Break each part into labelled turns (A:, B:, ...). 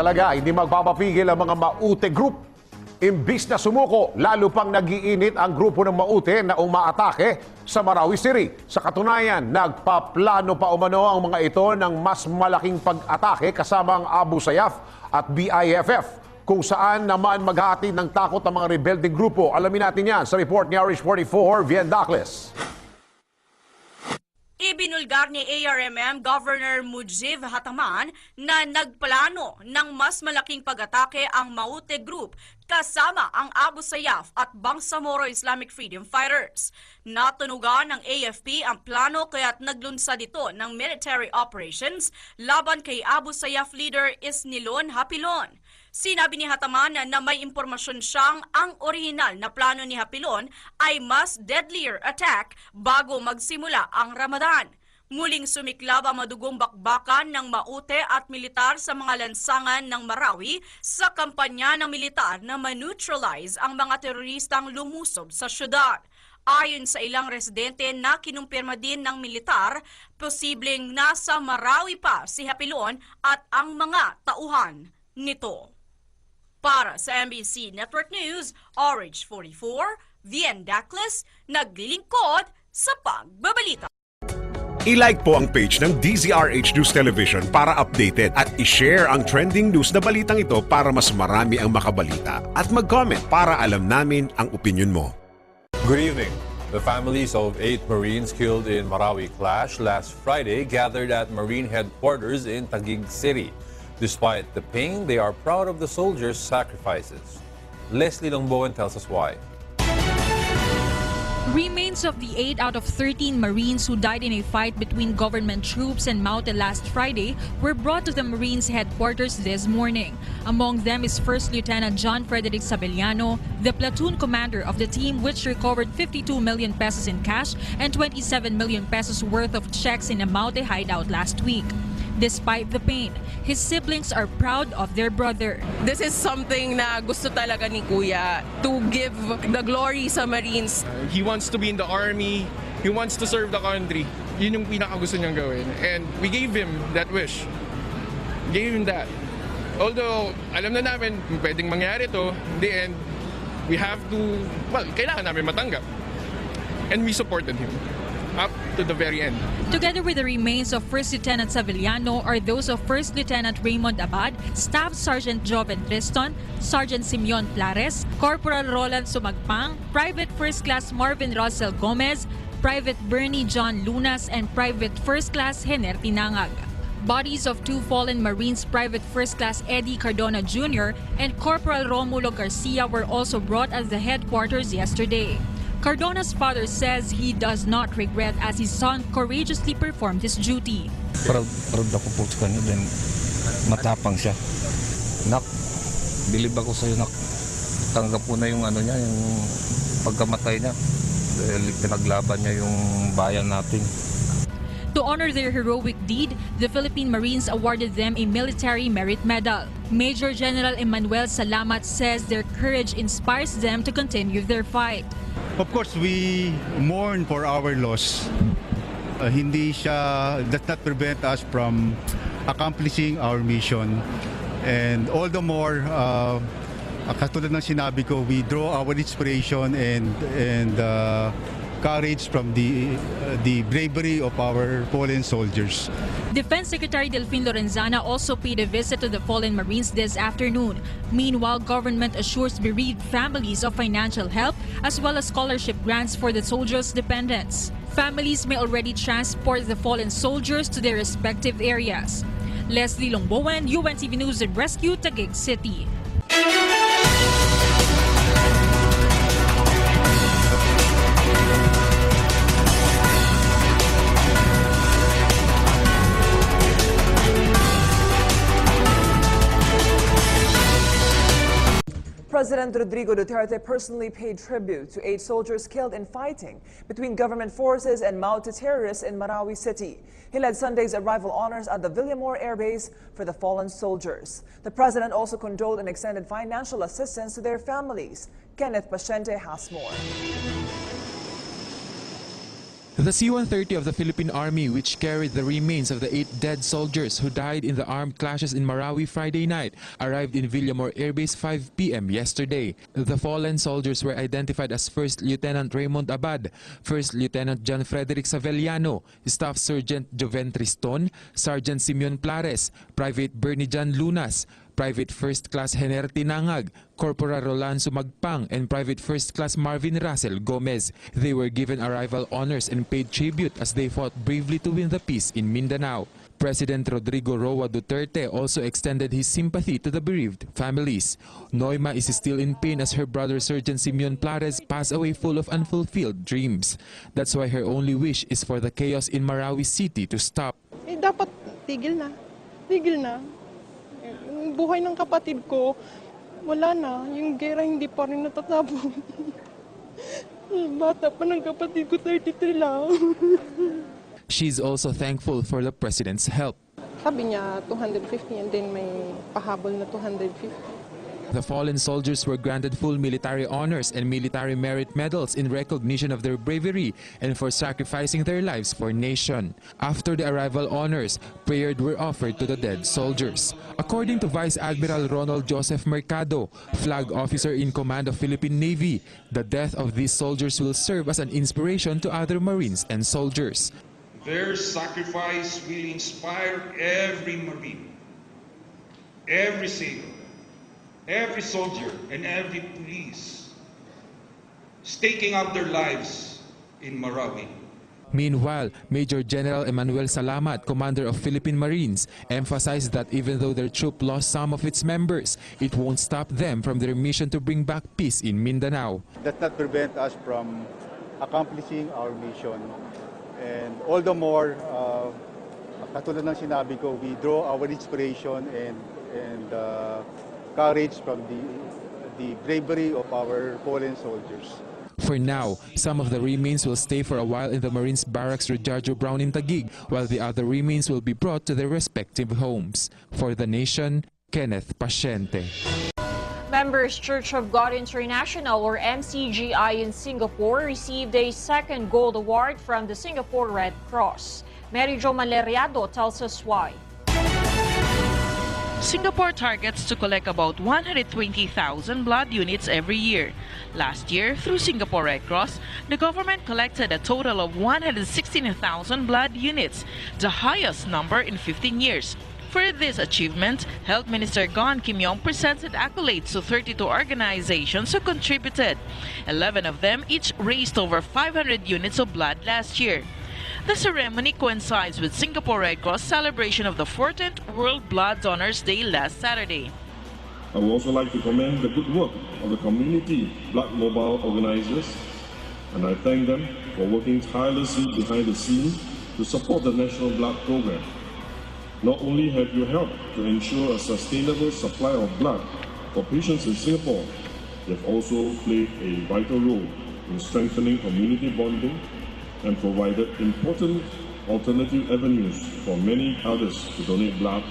A: talaga, hindi magpapapigil ang mga Maute Group. Imbis na sumuko, lalo pang nag-iinit ang grupo ng Maute na umaatake sa Marawi City. Sa katunayan, nagpaplano pa umano ang mga ito ng mas malaking pag-atake kasama ang Abu Sayyaf at BIFF, kung saan naman maghahatid ng takot ang mga rebelding grupo. Alamin natin yan sa report ni RH44, Vien Dacles.
B: Ibinulgar ni ARMM Governor Mujib Hataman na nagplano ng mas malaking pag-atake ang Maute Group kasama ang Abu Sayyaf at Bangsamoro Islamic Freedom Fighters. Natunugan ng AFP ang plano kaya't naglunsad ito ng military operations laban kay Abu Sayyaf leader Isnilon Hapilon. Sinabi ni Hataman na may impormasyon siyang ang orihinal na plano ni Hapilon ay mas deadlier attack bago magsimula ang Ramadan. Muling sumiklab ang madugong bakbakan ng Maute at militar sa mga lansangan ng Marawi sa kampanya ng militar na ma-neutralize ang mga teroristang lumusob sa syudad. Ayon sa ilang residente na kinumpirma din ng militar, posibleng nasa Marawi pa si Hapilon at ang mga tauhan nito. Para sa MBC Network News, RH44, Vien Dacles, naglilingkod sa pagbabalita.
C: I-like po ang page ng DZRH News Television para updated at i-share ang trending news na balitang ito para mas marami ang makabalita. At mag-comment para alam namin ang opinion mo.
D: Good evening. The families of 8 Marines killed in Marawi clash last Friday gathered at Marine headquarters in Nagiging City. Despite the pain, they are proud of the soldiers' sacrifices. Leslie Longbowen tells us why.
E: Remains of the 8 out of 13 Marines who died in a fight between government troops and Maute last Friday were brought to the Marines headquarters this morning. Among them is First Lieutenant John Frederick Sabellano, the platoon commander of the team which recovered 52 million pesos in cash and 27 million pesos worth of checks in a Maute hideout last week. Despite the pain, his siblings are proud of their brother.
F: This is something na gusto talaga ni Kuya, to give the glory sa Marines.
G: He wants to be in the army, he wants to serve the country. Yun yung pinakagusto niyang gawin. And we gave him that wish. Gave him that. Although, alam na namin, pwedeng mangyari to, in the end, we have to, kailangan namin matanggap. And we supported him up to the very end.
E: Together with the remains of First Lieutenant Savillano are those of First Lieutenant Raymond Abad, Staff Sergeant Joven Triston, Sergeant Simeon Plares, Corporal Roland Sumagpang, Private First Class Marvin Rosel Gomez, Private Bernie John Lunas, and Private First Class Hener Tinangag. Bodies of 2 fallen Marines, Private First Class Eddie Cardona Jr. and Corporal Romulo Garcia were also brought at the headquarters yesterday. Cardona's father says he does not regret as his son courageously performed his duty.
H: Proud ako po sa kanya, then matapang siya. Nak, bilib ako sa'yo, nak. Tanggap po na yung niya, yung pagkamatay niya. Dahil pinaglaban niya yung bayan natin.
E: To honor their heroic deed, the Philippine Marines awarded them a Military Merit Medal. Major General Emmanuel Salamat says their courage inspires them to continue their fight.
I: Of course, we mourn for our loss. Does not prevent us from accomplishing our mission. And all the more, katulad ng sinabi ko, we draw our inspiration and courage from the bravery of our fallen soldiers.
E: Defense Secretary Delfin Lorenzana also paid a visit to the fallen Marines this afternoon. Meanwhile, government assures bereaved families of financial help as well as scholarship grants for the soldiers' dependents. Families may already transport the fallen soldiers to their respective areas. Leslie Longbowen, UNTV News and Rescue, Taguig City.
J: President Rodrigo Duterte personally paid tribute to 8 soldiers killed in fighting between government forces and Maute terrorists in Marawi City. He led Sunday's arrival honors at the Villamor Air Base for the fallen soldiers. The president also condoled and extended financial assistance to their families. Kenneth Pasyente has more.
K: The C-130 of the Philippine Army, which carried the remains of the 8 dead soldiers who died in the armed clashes in Marawi Friday night, arrived in Villamor Air Base 5 p.m. yesterday. The fallen soldiers were identified as First Lieutenant Raymond Abad, First Lieutenant John Frederick Savellano, Staff Sergeant Joven Triston, Sergeant Simeon Plares, Private Bernie Jan Lunas, Private First Class Hener Tinangag, Corporal Roland Sumagpang, and Private First Class Marvin Russell Gomez. They were given arrival honors and paid tribute as they fought bravely to win the peace in Mindanao. President Rodrigo Roa Duterte also extended his sympathy to the bereaved families. Noima is still in pain as her brother Sergeant Simeon Plares passed away full of unfulfilled dreams. That's why her only wish is for the chaos in Marawi City to stop.
F: Dapat tigil na. Tigil na. Yung buhay ng kapatid ko, wala na. Yung gera hindi pa rin natatapos. Bata pa ng kapatid ko, 33 lang.
K: She's also thankful for the president's help.
F: Sabi niya 250 and then may pahabol na 250.
K: The fallen soldiers were granted full military honors and military merit medals in recognition of their bravery and for sacrificing their lives for nation. After the arrival honors, prayers were offered to the dead soldiers. According to Vice Admiral Ronald Joseph Mercado, flag officer in command of Philippine Navy, the death of these soldiers will serve as an inspiration to other Marines and soldiers.
L: Their sacrifice will inspire every Marine, every sailor, every soldier, and every police staking out their lives in Marawi.
K: Meanwhile, Major General Emmanuel Salamat, commander of Philippine Marines, emphasized that even though their troop lost some of its members, it won't stop them from their mission to bring back peace in Mindanao.
I: That not prevent us from accomplishing our mission. And all the more, katulad ng sinabi ko, we draw our inspiration and courage from the bravery of our fallen soldiers.
K: For now, some of the remains will stay for a while in the Marines Barracks Rogelio Brown in Taguig, while the other remains will be brought to their respective homes. For the Nation, Kenneth Pasyente.
M: Members Church of God International or MCGI in Singapore received a second gold award from the Singapore Red Cross. Mary Jo Maleriado tells us why.
N: Singapore targets to collect about 120,000 blood units every year. Last year, through Singapore Red Cross, the government collected a total of 116,000 blood units, the highest number in 15 years. For this achievement, Health Minister Gon Kim Yong presented accolades to 32 organizations who contributed. 11 of them each raised over 500 units of blood last year. The ceremony coincides with Singapore Red Cross celebration of the 14th World Blood Donors Day last Saturday.
O: I would also like to commend the good work of the community blood mobile organizers, and I thank them for working tirelessly behind the scenes to support the National Blood Program. Not only have you helped to ensure a sustainable supply of blood for patients in Singapore, you have also played a vital role in strengthening community bonding and provided important alternative avenues for many others to donate blood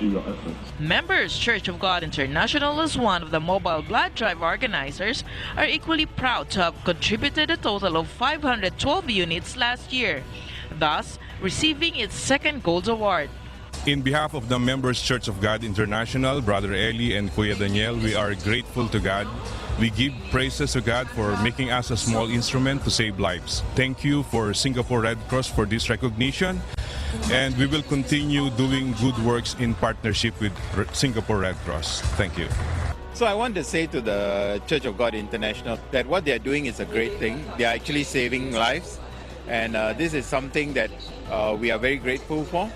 O: in your efforts.
N: Members Church of God International, as one of the mobile blood drive organizers, are equally proud to have contributed a total of 512 units last year, thus receiving its second gold award.
P: In behalf of the Members Church of God International, Brother Eli and Kuya Daniel, we are grateful to God. We give praises to God for making us a small instrument to save lives. Thank you for Singapore Red Cross for this recognition, and we will continue doing good works in partnership with Singapore Red Cross. Thank you.
Q: So I want to say to the Church of God International that what they are doing is a great thing. They are actually saving lives, and this is something that we are very grateful for.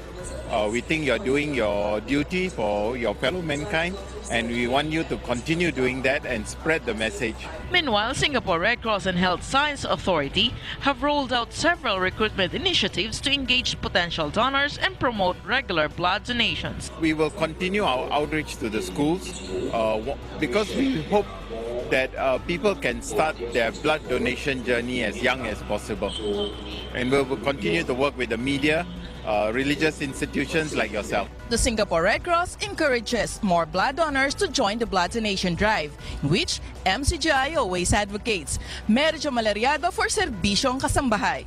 Q: We think you're doing your duty for your fellow mankind, and we want you to continue doing that and spread the message.
N: Meanwhile, Singapore Red Cross and Health Science Authority have rolled out several recruitment initiatives to engage potential donors and promote regular blood donations.
Q: We will continue our outreach to the schools because we hope that people can start their blood donation journey as young as possible. And we will continue to work with the media, religious institutions like yourself.
R: The Singapore Red Cross encourages more blood donors to join the blood donation drive, which MCGI always advocates. Mary Jo Maleriado for Serbisyong Kasambahay.